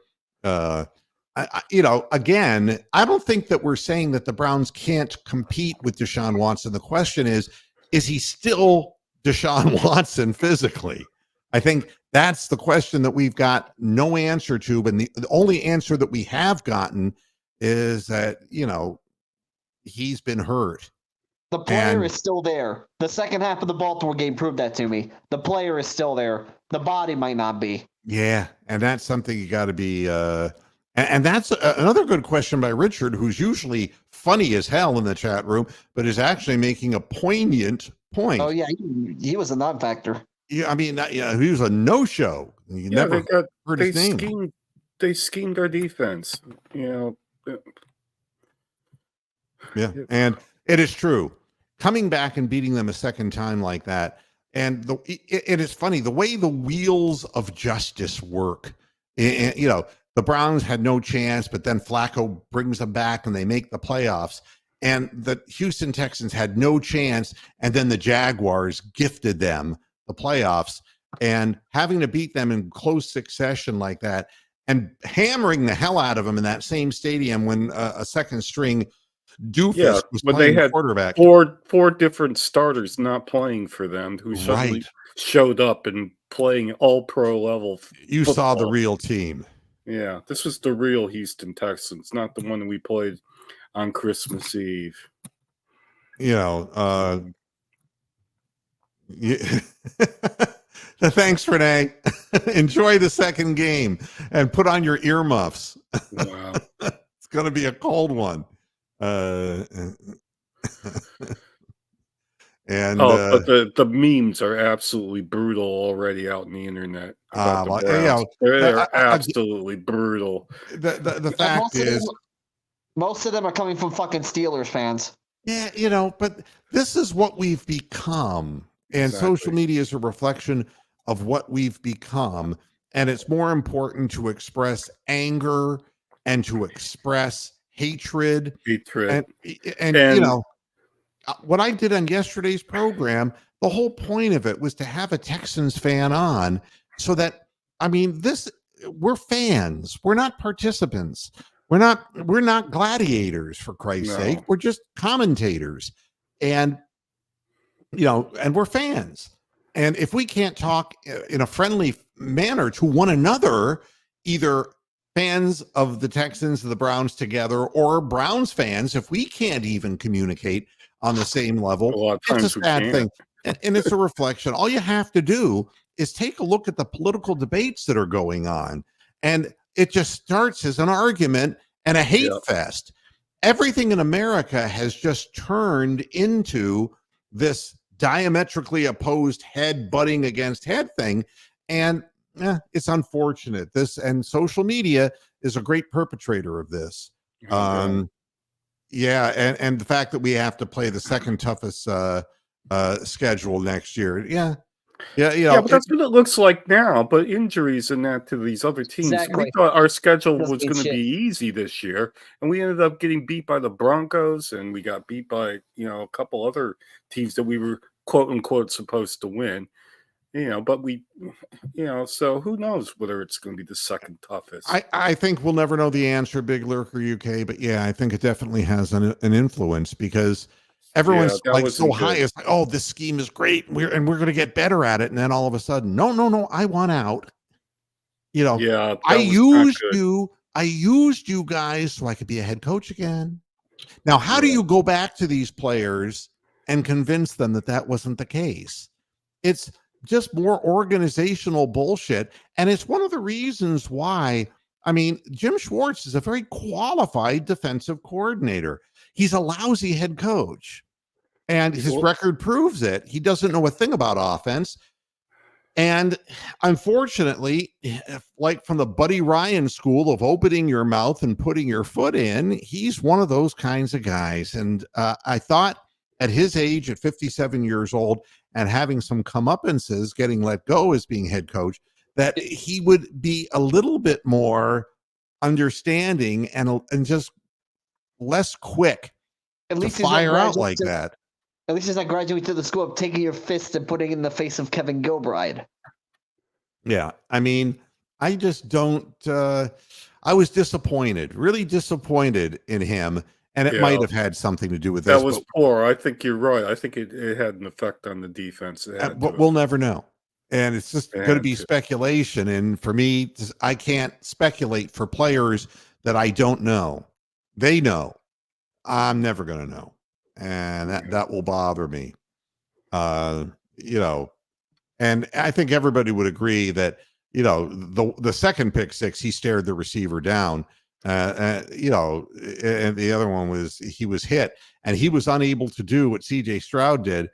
Again, I don't think that we're saying that the Browns can't compete with Deshaun Watson. The question is he still Deshaun Watson physically? I think that's the question that we've got no answer to. But the only answer that we have gotten is that, he's been hurt. The player is still there. The second half of the Baltimore game proved that to me. The player is still there. The body might not be. Yeah, and that's something you got to be and that's another good question by Richard, who's usually funny as hell in the chat room, but is actually making a poignant point. Oh, yeah, he was a non-factor. Yeah, I mean, he was a no-show. You never heard his name. They schemed our defense, Yeah, and it is true. Coming back and beating them a second time like that, and it is funny, the way the wheels of justice work, the Browns had no chance, but then Flacco brings them back and they make the playoffs. And the Houston Texans had no chance, and then the Jaguars gifted them the playoffs. And having to beat them in close succession like that and hammering the hell out of them in that same stadium when a second-string doofus was playing they had quarterback. Four different starters not playing for them who suddenly showed up and playing all-pro level You football. saw the real team. Yeah, this was the real Houston Texans, not the one that we played on Christmas Eve. Thanks, Renee. Enjoy the second game and put on your earmuffs. Wow. It's going to be a cold one. But the memes are absolutely brutal already out in the internet. They're absolutely brutal. The fact is, most of them are coming from fucking Steelers fans. Yeah, but this is what we've become, and social media is a reflection of what we've become, and it's more important to express anger and to express hatred. And what I did on yesterday's program, the whole point of it was to have a Texans fan on so that, we're fans. We're not participants. We're not gladiators, for Christ's sake. We're just commentators. And, and we're fans. And if we can't talk in a friendly manner to one another, either fans of the Texans, the Browns together, or Browns fans, if we can't even communicate on the same level, it's a sad thing. And it's a reflection. All you have to do is take a look at the political debates that are going on. And it just starts as an argument and a hate fest. Everything in America has just turned into this diametrically opposed head butting against head thing. And it's unfortunate. And social media is a great perpetrator of this. And the fact that we have to play the second toughest schedule next year. But that's what it looks like now. But injuries and that to these other teams. Exactly. We thought our schedule was going to be easy this year, and we ended up getting beat by the Broncos, and we got beat by a couple other teams that we were quote unquote supposed to win. But we, so who knows whether it's going to be the second toughest. I think we'll never know the answer, Big Lurker UK, but I think it definitely has an influence because everyone's so high. It's like, oh, this scheme is great. We're going to get better at it. And then all of a sudden, no, I want out. I used you guys so I could be a head coach again. Now, how do Yeah. you go back to these players and convince them that that wasn't the case? It's just more organizational bullshit. And it's one of the reasons why, I mean, Jim Schwartz is a very qualified defensive coordinator. He's a lousy head coach, and his Well, record proves it. He doesn't know a thing about offense. And unfortunately, like from the Buddy Ryan school of opening your mouth and putting your foot in, he's one of those kinds of guys. And I thought at his age, at 57 years old, and having some comeuppances, getting let go as being head coach, that he would be a little bit more understanding and just less quick At to least he's not fire out graduating like to, that. At least he's not graduating to the school of taking your fist and putting it in the face of Kevin Gilbride. Yeah. I mean, I just don't, I was disappointed, really disappointed in him. And it Yeah. might have had something to do with this. that was poor. I think you're right. I think it had an effect on the defense. It had But to. we'll never know. And it's just It going to had be to. speculation. And for me, I can't speculate for players that I don't know. They know. I'm never going to know. And that will bother me. You know, and I think everybody would agree that, you know, the second pick six, he stared the receiver down. You know, and the other one was he was hit, and he was unable to do what CJ Stroud did.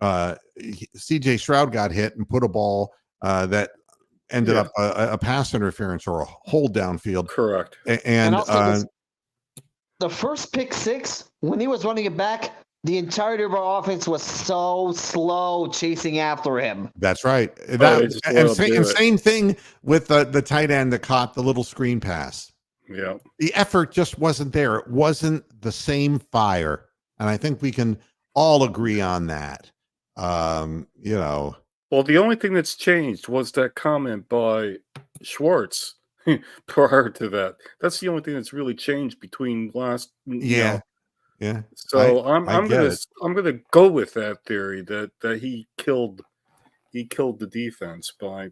CJ Stroud got hit and put a ball that ended Yeah. up a pass interference or a hold downfield. Correct. And also the first pick six, when he was running it back, the entirety of our offense was so slow chasing after him. that's right. they just let him do it. Same thing with the tight end that caught the little screen pass. Yeah. The effort just wasn't there. It wasn't the same fire. And I think we can all agree on that. You know. Well, the only thing that's changed was that comment by Schwartz prior to that. That's the only thing that's really changed between last. Yeah. Yeah. So I I'm get gonna go with that theory that he killed the defense by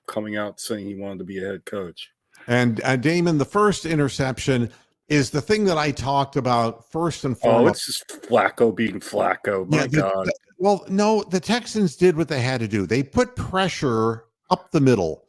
coming out saying he wanted to be a head coach. And Damon, the first interception is the thing that I talked about first and Oh, foremost. it's just Flacco being Flacco. My God. Well, no, the Texans did what they had to do. They put pressure up the middle.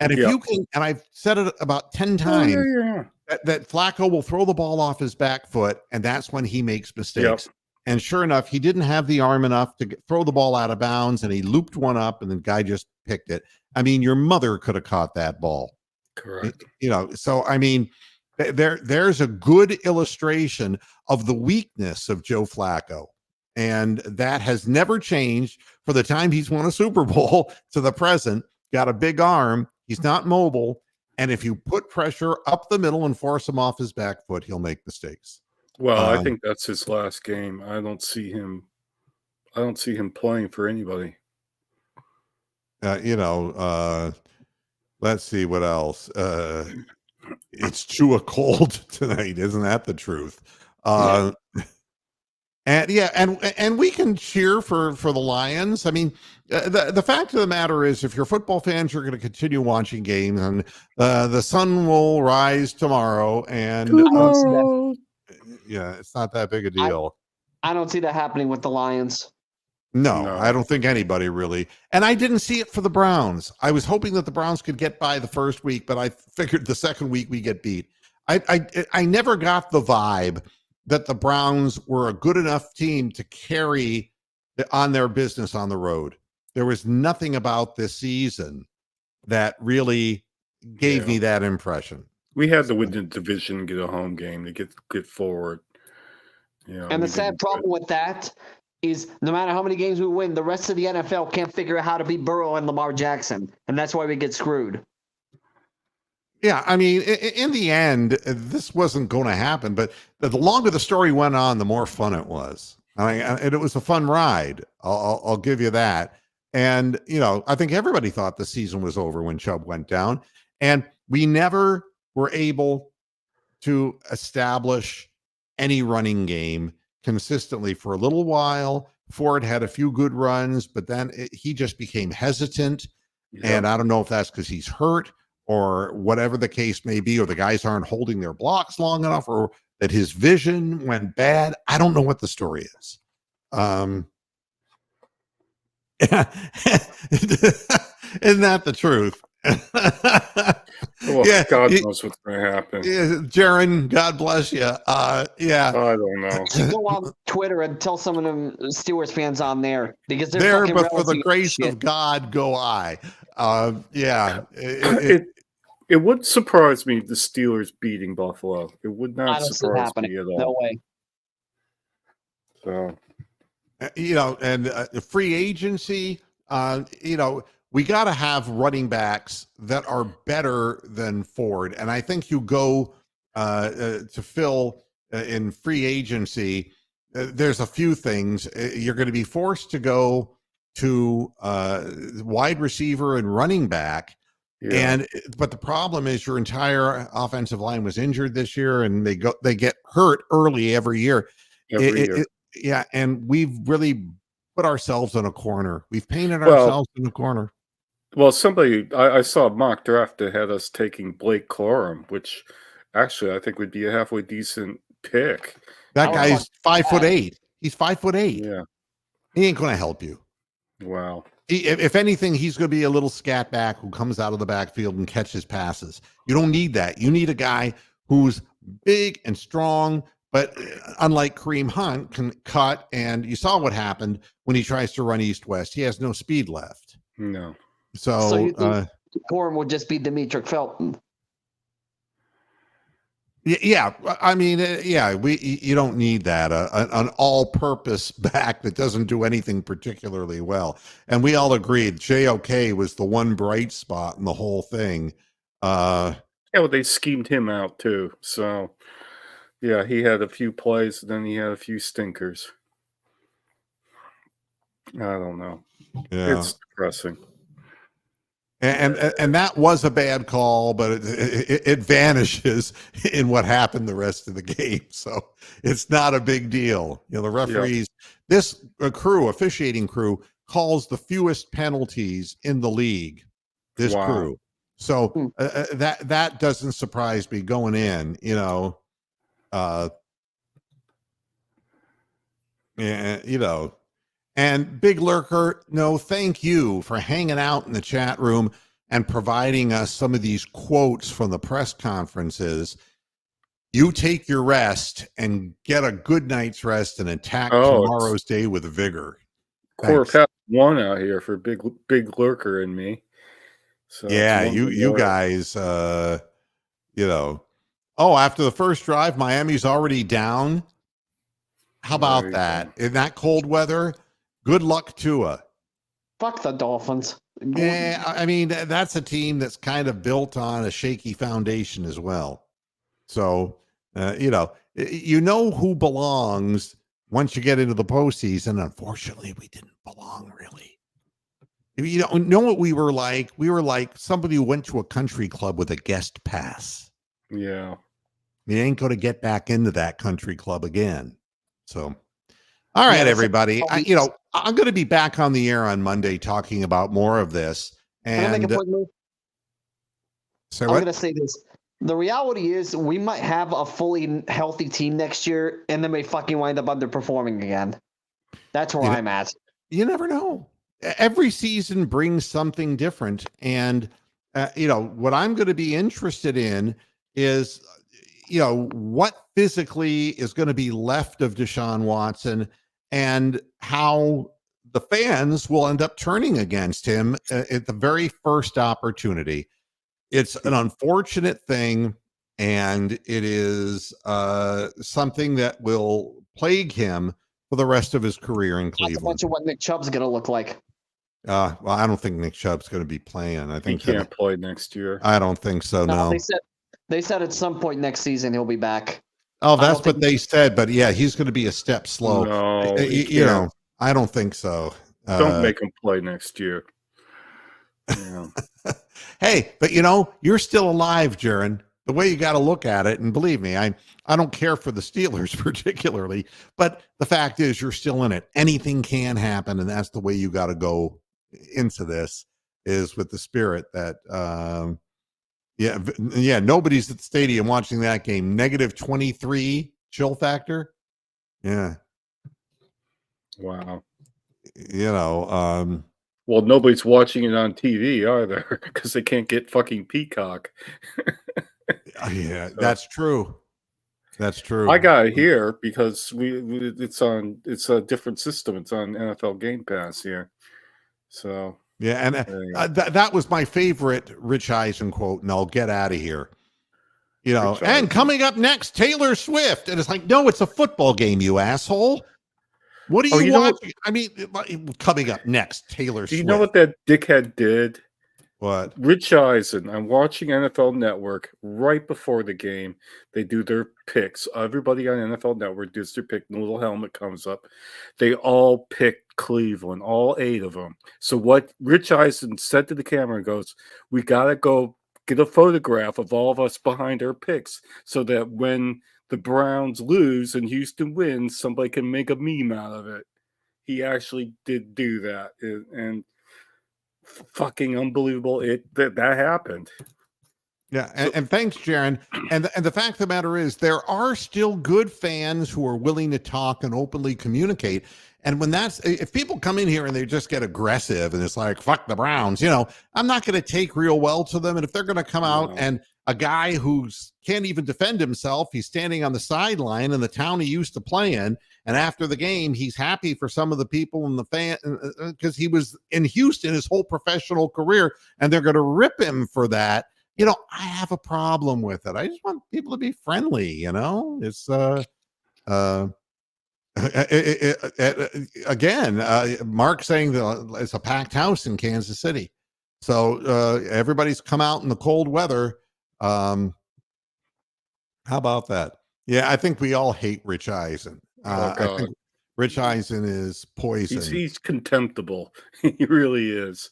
And if you can, and I've said it about 10 times, that Flacco will throw the ball off his back foot, and that's when he makes mistakes. Yep. And sure enough, he didn't have the arm enough to throw the ball out of bounds, and he looped one up, and the guy just picked it. I mean, your mother could have caught that ball. Correct. You know, so I mean, there's a good illustration of the weakness of Joe Flacco. And that has never changed for the time he's won a Super Bowl to the present. Got a big arm. He's not mobile. And if you put pressure up the middle and force him off his back foot, he'll make mistakes. Well, I think that's his last game. I don't see him playing for anybody. You know, let's see what else. It's Chua cold tonight. Isn't that the truth? And we can cheer for the Lions. I mean, the fact of the matter is, if you're football fans, you're going to continue watching games, and the sun will rise tomorrow. And it's not that big a deal. I don't see that happening with the Lions. No, I don't think anybody really. And I didn't see it for the Browns. I was hoping that the Browns could get by the first week, but I figured the second week we get beat. I never got the vibe that the Browns were a good enough team to carry on their business on the road. There was nothing about this season that really gave me that impression. We had to win the division and get a home game to get forward. And the sad problem with that is no matter how many games we win, the rest of the NFL can't figure out how to beat Burrow and Lamar Jackson. And that's why we get screwed. Yeah, I mean, in the end, this wasn't going to happen. But the longer the story went on, the more fun it was. I mean, and it was a fun ride. I'll give you that. And, you know, I think everybody thought the season was over when Chubb went down. And we never were able to establish any running game consistently for a little while. Ford had a few good runs, but then he just became hesitant. And I don't know if that's because he's hurt or whatever the case may be, or the guys aren't holding their blocks long enough, or that his vision went bad. I don't know what the story is. Isn't that the truth? Well, Yeah, God knows what's going to happen. Jaron, God bless you. Yeah, I don't know. Go on Twitter and tell some of them Steelers fans on there because they're there, fucking but for the realizing grace shit. of God, go I. Yeah, It would surprise me the Steelers beating Buffalo. It would I not don't see it surprise happening. me at all. No way. So, and free agency, we got to have running backs that are better than Ford. And I think you go to fill in free agency, there's a few things. You're going to be forced to go to wide receiver and running back. yeah. But the problem is your entire offensive line was injured this year, and they get hurt early every year. Every year. Yeah, and we've really put ourselves in a corner. We've painted Well- ourselves in a corner. Well, I saw a mock draft that had us taking Blake Corum, which actually I think would be a halfway decent pick. That I would guy's 5'8". He's 5'8". Yeah. He ain't going to help you. Wow. If anything, he's going to be a little scat back who comes out of the backfield and catches passes. You don't need that. You need a guy who's big and strong, but unlike Kareem Hunt, can cut. And you saw what happened when he tries to run east-west. He has no speed left. No. So you think Corum would just be Demetric Felton? Yeah, I mean, you don't need that an all-purpose back that doesn't do anything particularly well. And we all agreed JOK was the one bright spot in the whole thing. Yeah, well, they schemed him out too. So, yeah, he had a few plays, then he had a few stinkers. I don't know. Yeah. It's depressing. And that was a bad call, but it vanishes in what happened the rest of the game. So it's not a big deal. The referees, this officiating crew, calls the fewest penalties in the league. This crew. So that doesn't surprise me going in. And Big Lurker, no, thank you for hanging out in the chat room and providing us some of these quotes from the press conferences. You take your rest and get a good night's rest and attack tomorrow's day with vigor. Quarter past one out here for Big Lurker and me. So yeah, you guys, after the first drive, Miami's already down. How about that? In that cold weather? Good luck, Tua. Fuck the Dolphins. Yeah, I mean, that's a team that's kind of built on a shaky foundation as well. So, you know who belongs once you get into the postseason. Unfortunately, we didn't belong really. You know what we were like? We were like somebody who went to a country club with a guest pass. Yeah. You ain't going to get back into that country club again. So, all right, everybody. I'm going to be back on the air on Monday talking about more of this. And can I make a point move? Say I'm what? going to say this. The reality is we might have a fully healthy team next year, and then we fucking wind up underperforming again. That's where I'm at. You never know. Every season brings something different. And, what I'm going to be interested in is, what physically is going to be left of Deshaun Watson and how the fans will end up turning against him at the very first opportunity. It's an unfortunate thing, and it is something that will plague him for the rest of his career in Cleveland. That's much of what Nick Chubb's going to look like. Well, I don't think Nick Chubb's going to be playing. I think he can't play next year. I don't think so. No. They said at some point next season he'll be back. Oh, that's what they said. But yeah, he's going to be a step slow. No, I don't think so. Don't make him play next year. Yeah. Hey, but you're still alive, Jaron. The way you got to look at it, and believe me, I don't care for the Steelers particularly, but the fact is you're still in it. Anything can happen, and that's the way you got to go into this, is with the spirit that nobody's at the stadium watching that game. -23 chill factor. Yeah. Wow. Well, nobody's watching it on TV either because they can't get fucking Peacock. yeah, So, that's true. That's true. I got it here because it's a different system. It's on NFL Game Pass here. So Yeah, and that was my favorite Rich Eisen quote, and I'll get out of here. And coming up next, Taylor Swift. And it's like, no, it's a football game, you asshole. What are you watching? I mean, coming up next, Taylor Swift. Do you know what that dickhead did? What? Rich Eisen. I'm watching NFL Network right before the game. They do their picks. Everybody on NFL Network does their pick. And the little helmet comes up. They all picked Cleveland, all 8 of them. So what Rich Eisen said to the camera goes, we got to go get a photograph of all of us behind our picks so that when the Browns lose and Houston wins, somebody can make a meme out of it. He actually did do that. And fucking unbelievable that happened. Yeah, and thanks, Jaron. And the fact of the matter is, there are still good fans who are willing to talk and openly communicate. And if people come in here and they just get aggressive and it's like, fuck the Browns, I'm not going to take real well to them. And if they're going to come out and a guy who can't even defend himself, he's standing on the sideline in the town he used to play in, and after the game, he's happy for some of the people in the fan because he was in Houston his whole professional career, and they're going to rip him for that. I have a problem with it. I just want people to be friendly. It's again, Mark saying that it's a packed house in Kansas City. So everybody's come out in the cold weather. How about that? Yeah, I think we all hate Rich Eisen. I think Rich Eisen is poison. He's contemptible. He really is.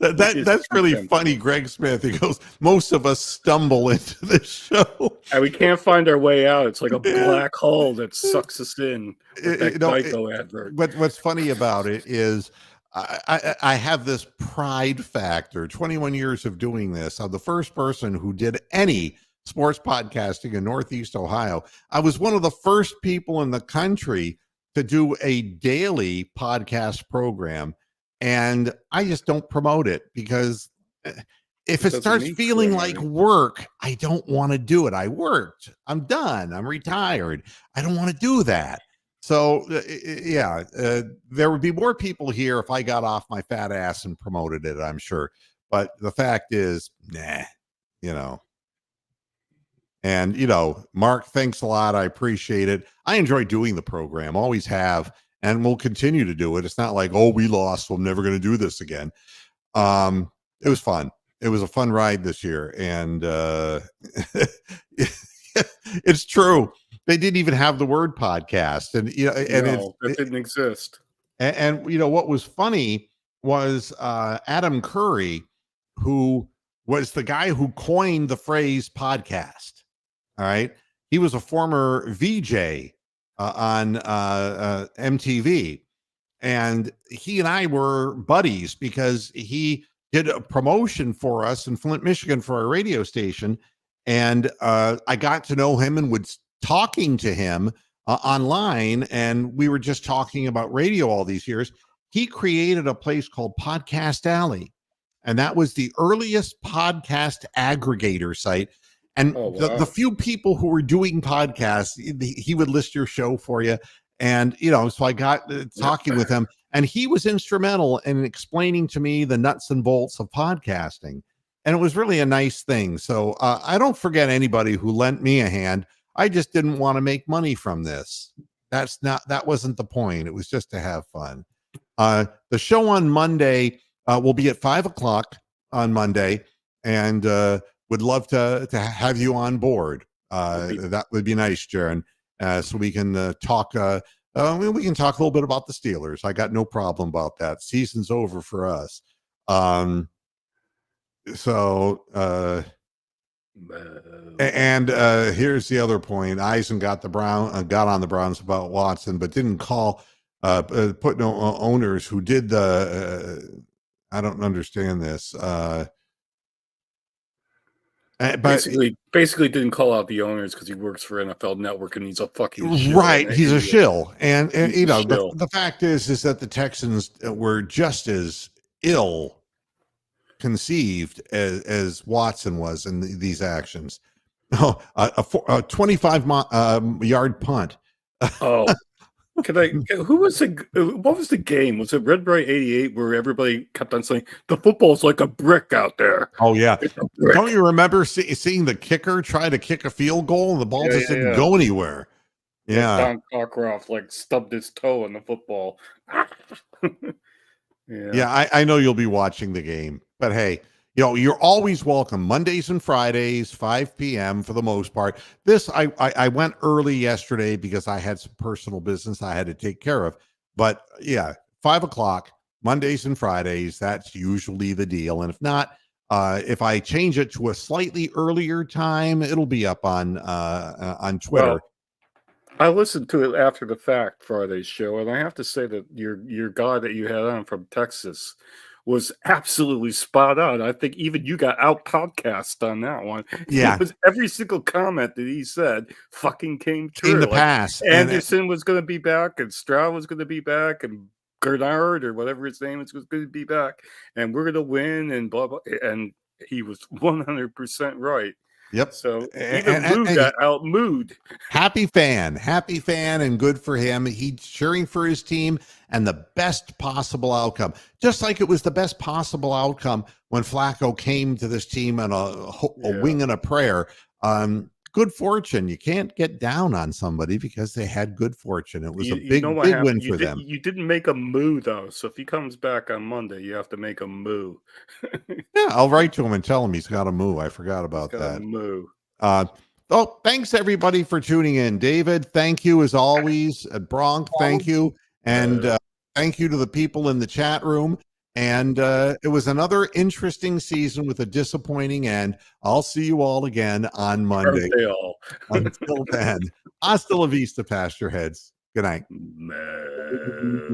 That's really funny, Greg Smith. He goes, most of us stumble into this show. And we can't find our way out. It's like a black hole that sucks us in. That Geico advert. But what's funny about it is I have this pride factor. 21 years of doing this. I'm the first person who did any sports podcasting in Northeast Ohio. I was one of the first people in the country to do a daily podcast program, and I just don't promote it because if it starts feeling like work, I don't want to do it. I worked. I'm done. I'm retired. I don't want to do that. So, there would be more people here if I got off my fat ass and promoted it, I'm sure. But the fact is, And, Mark, thanks a lot. I appreciate it. I enjoy doing the program, always have, and we'll continue to do it. It's not like, we lost, so I'm never going to do this again. It was fun. It was a fun ride this year. And it's true. They didn't even have the word podcast. And, it didn't exist. And what was funny was Adam Curry, who was the guy who coined the phrase podcast. All right. He was a former VJ on MTV. And he and I were buddies because he did a promotion for us in Flint, Michigan for our radio station. And I got to know him and was talking to him online. And we were just talking about radio all these years. He created a place called Podcast Alley. And that was the earliest podcast aggregator site. And the few people who were doing podcasts, he would list your show for you. And, so I got talking with him, and he was instrumental in explaining to me the nuts and bolts of podcasting. And it was really a nice thing. So I don't forget anybody who lent me a hand. I just didn't want to make money from this. That wasn't the point. It was just to have fun. The show on Monday will be at 5:00 on Monday, and would love to have you on board. That would be nice, Jaron. So we can talk. We can talk a little bit about the Steelers. I got no problem about that. Season's over for us. Here's the other point. Eisen got on the Browns about Watson, but didn't call. Put no owners who did the. I don't understand this. But basically didn't call out the owners because he works for NFL Network and he's a fucking shill. Right, he's a shill, and He's you a know shill. the fact is that the Texans were just as ill conceived as Watson was in these actions. Oh, a 25-yard punt. Oh, who was what was the game? Was it Red Bright 88 where everybody kept on saying the football's like a brick out there? Oh yeah, It's a brick. don't you remember seeing the kicker try to kick a field goal and the ball just didn't go anywhere? Yeah, Don Cockcroft like stubbed his toe on the football. Yeah, I know you'll be watching the game, but hey, you know, you're always welcome. Mondays and Fridays, 5 p.m. for the most part. This, I went early yesterday because I had some personal business I had to take care of. But yeah, 5 o'clock, Mondays and Fridays, that's usually the deal. And if not, if I change it to a slightly earlier time, it'll be up on Twitter. Well, I listened to it after the fact, Friday's show, and I have to say that your guy that you had on from Texas was absolutely spot on. I think even you got out podcast on that one. Yeah. It was every single comment that he said fucking came true. In the past. Anderson was going to be back, and Stroud was going to be back, and Gernard or whatever his name is was going to be back, and we're going to win, and blah, blah. And he was 100% right. Yep. So even Lou got out-mooed. Happy fan, and good for him. He's cheering for his team and the best possible outcome. Just like it was the best possible outcome when Flacco came to this team on a wing and a prayer. Good fortune. You can't get down on somebody because they had good fortune. It was a big win for them. You didn't make a moo, though. So if he comes back on Monday, you have to make a moo. Yeah, I'll write to him and tell him he's got a moo. I forgot about that. Moo. Thanks everybody for tuning in. David, thank you as always. Bronk, thank you. And thank you to the people in the chat room. And it was another interesting season with a disappointing end. I'll see you all again on Monday. Until then, hasta la vista, pasture heads. Good night.